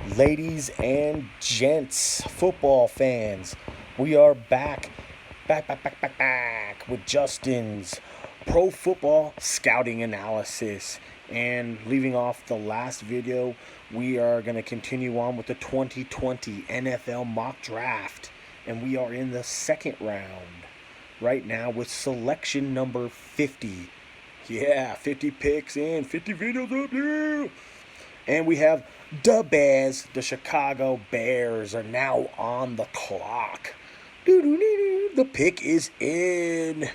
Ladies and gents, football fans, we are back with Justin's pro football scouting analysis. And leaving off the last video, we are going to continue on with the 2020 NFL mock draft. And we are in the second round right now with selection number 50. Yeah, 50 picks in, 50 videos up there. And we have the Bears, the Chicago Bears, are now on the clock. The pick is in.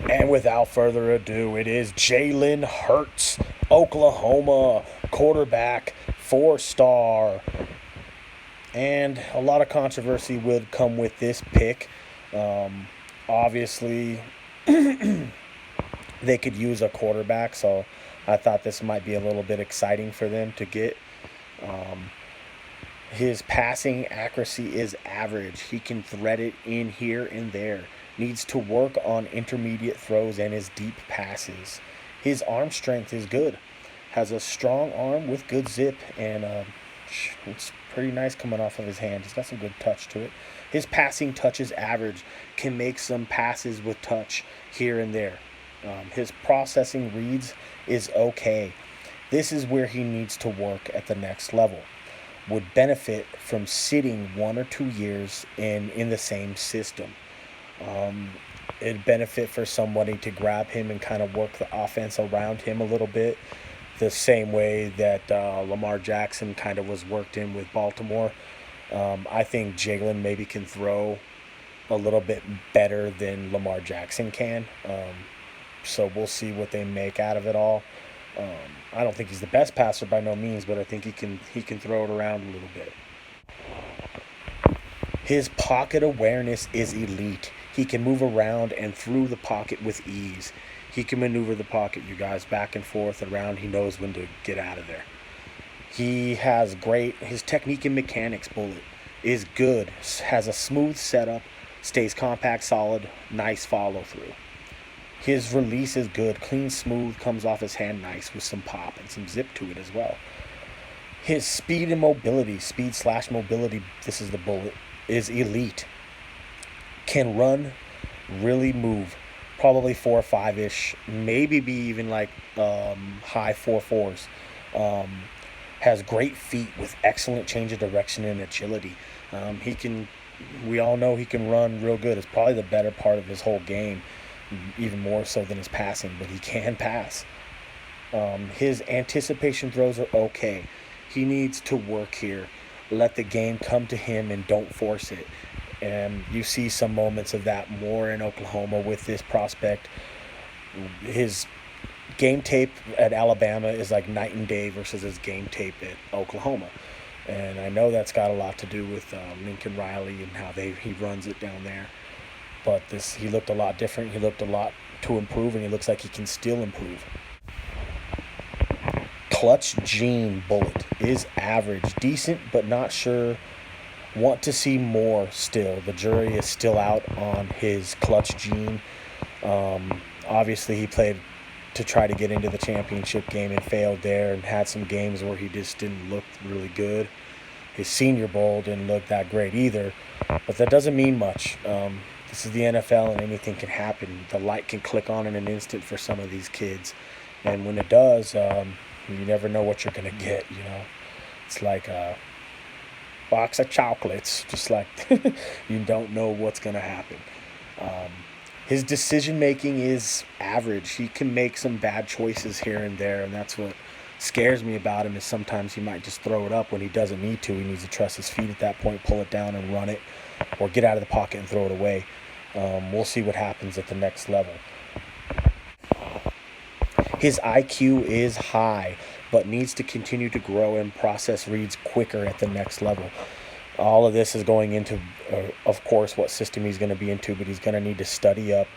And without further ado, it is Jalen Hurts, Oklahoma, quarterback, 4-star. And a lot of controversy would come with this pick. Obviously, they could use a quarterback, so I thought this might be a little bit exciting for them to get. His passing accuracy is average. He can thread it in here and there. Needs to work on intermediate throws and his deep passes. His arm strength is good. Has a strong arm with good zip, and it's pretty nice coming off of his hand. He's got some good touch to it. His passing touch is average. Can make some passes with touch here and there. His processing reads is okay. This is where he needs to work at the next level. Would benefit from sitting 1 or 2 years in the same system. It'd benefit for somebody to grab him and kind of work the offense around him a little bit, the same way that Lamar Jackson kind of was worked in with Baltimore. I think Jalen maybe can throw a little bit better than Lamar Jackson can. So we'll see what they make out of it all. I don't think he's the best passer by no means, but I think he can throw it around a little bit. His pocket awareness is elite. He can move around and through the pocket with ease. He can maneuver the pocket, you guys, back and forth around. He knows when to get out of there. He has his technique and mechanics bullet is good. Has a smooth setup, stays compact, solid, nice follow through. His release is good, clean, smooth, comes off his hand nice with some pop and some zip to it as well. His speed and mobility, speed/mobility, this is the bullet, is elite. Can run, really move, probably 4 or 5-ish, maybe be even like high 4.4s. Has great feet with excellent change of direction and agility. We all know he can run real good. It's probably the better part of his whole game, even more so than his passing, but he can pass. His anticipation throws are okay. He needs to work here. Let the game come to him and don't force it. And you see some moments of that more in Oklahoma with this prospect. His game tape at Alabama is like night and day versus his game tape at Oklahoma. And I know that's got a lot to do with Lincoln Riley and how he runs it down there. But he looked a lot different. He looked a lot to improve, and he looks like he can still improve. Clutch gene bullet is average. Decent, but not sure. Want to see more still. The jury is still out on his clutch gene. Obviously, he played to try to get into the championship game and failed there, and had some games where he just didn't look really good. His Senior Bowl didn't look that great either, but that doesn't mean much. This is the NFL, and anything can happen. The light can click on in an instant for some of these kids. And when it does, you never know what you're going to get, you know. It's like a box of chocolates, just like you don't know what's going to happen. His decision-making is average. He can make some bad choices here and there, and that's what scares me about him, is sometimes he might just throw it up when he doesn't need to. He needs to trust his feet at that point, pull it down and run it, or get out of the pocket and throw it away. We'll see what happens at the next level. His IQ is high, but needs to continue to grow and process reads quicker at the next level. All of this is going into, of course, what system he's going to be into, but he's going to need to study up.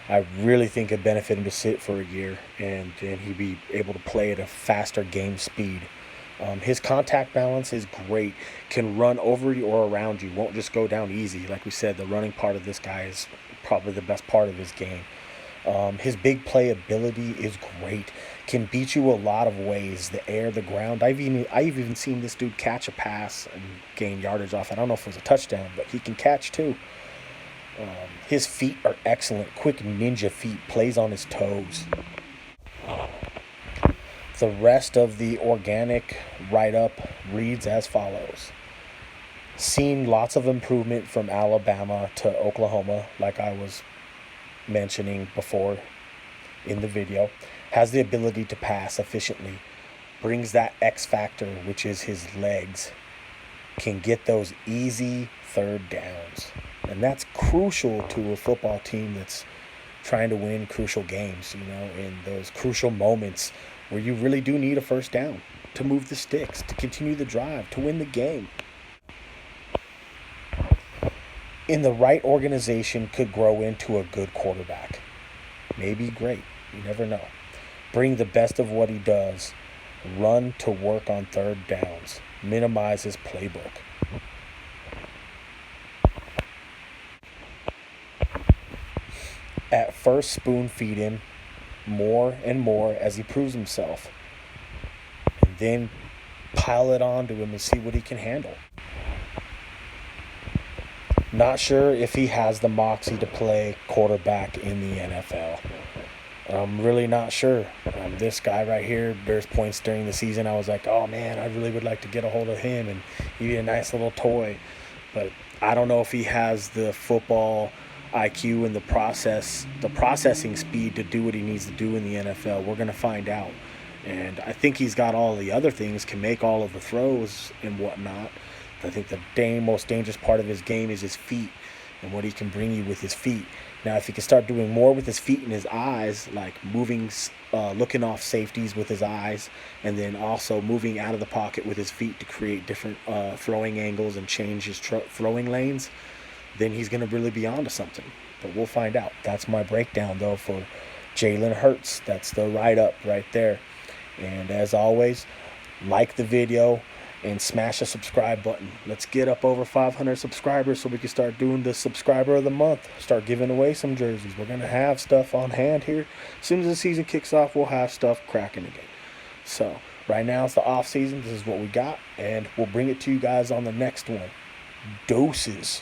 I really think it'd benefit him to sit for a year, and then he'd be able to play at a faster game speed. His contact balance is great. Can run over you or around you. Won't just go down easy. Like we said, the running part of this guy is probably the best part of his game. His big play ability is great. Can beat you a lot of ways. The air, the ground. I've even seen this dude catch a pass and gain yardage off. I don't know if it was a touchdown, but he can catch too. His feet are excellent. Quick ninja feet. Plays on his toes. The rest of the organic write-up reads as follows. Seen lots of improvement from Alabama to Oklahoma, like I was mentioning before in the video. Has the ability to pass efficiently. Brings that X factor, which is his legs. Can get those easy third downs. And that's crucial to a football team that's trying to win crucial games, in those crucial moments where you really do need a first down to move the sticks, to continue the drive, to win the game. In the right organization, could grow into a good quarterback. Maybe great. You never know. Bring the best of what he does. Run to work on third downs. Minimize his playbook. At first, spoon feed him more and more as he proves himself. And then pile it onto him and see what he can handle. Not sure if he has the moxie to play quarterback in the NFL. I'm really not sure. This guy right here, there's points during the season I was like, oh man, I really would like to get a hold of him and he'd be a nice little toy. But I don't know if he has the football IQ and the processing speed to do what he needs to do in the NFL. We're going to find out. And I think he's got all the other things, can make all of the throws and whatnot. I think the most dangerous part of his game is his feet and what he can bring you with his feet. Now, if he can start doing more with his feet and his eyes, like moving, looking off safeties with his eyes, and then also moving out of the pocket with his feet to create different throwing angles and change his throwing lanes, then he's going to really be onto something. But we'll find out. That's my breakdown, though, for Jalen Hurts. That's the write-up right there. And as always, like the video and smash the subscribe button. Let's get up over 500 subscribers so we can start doing the subscriber of the month. Start giving away some jerseys. We're going to have stuff on hand here. As soon as the season kicks off, we'll have stuff cracking again. So right now it's the off season. This is what we got, and we'll bring it to you guys on the next one. Doses.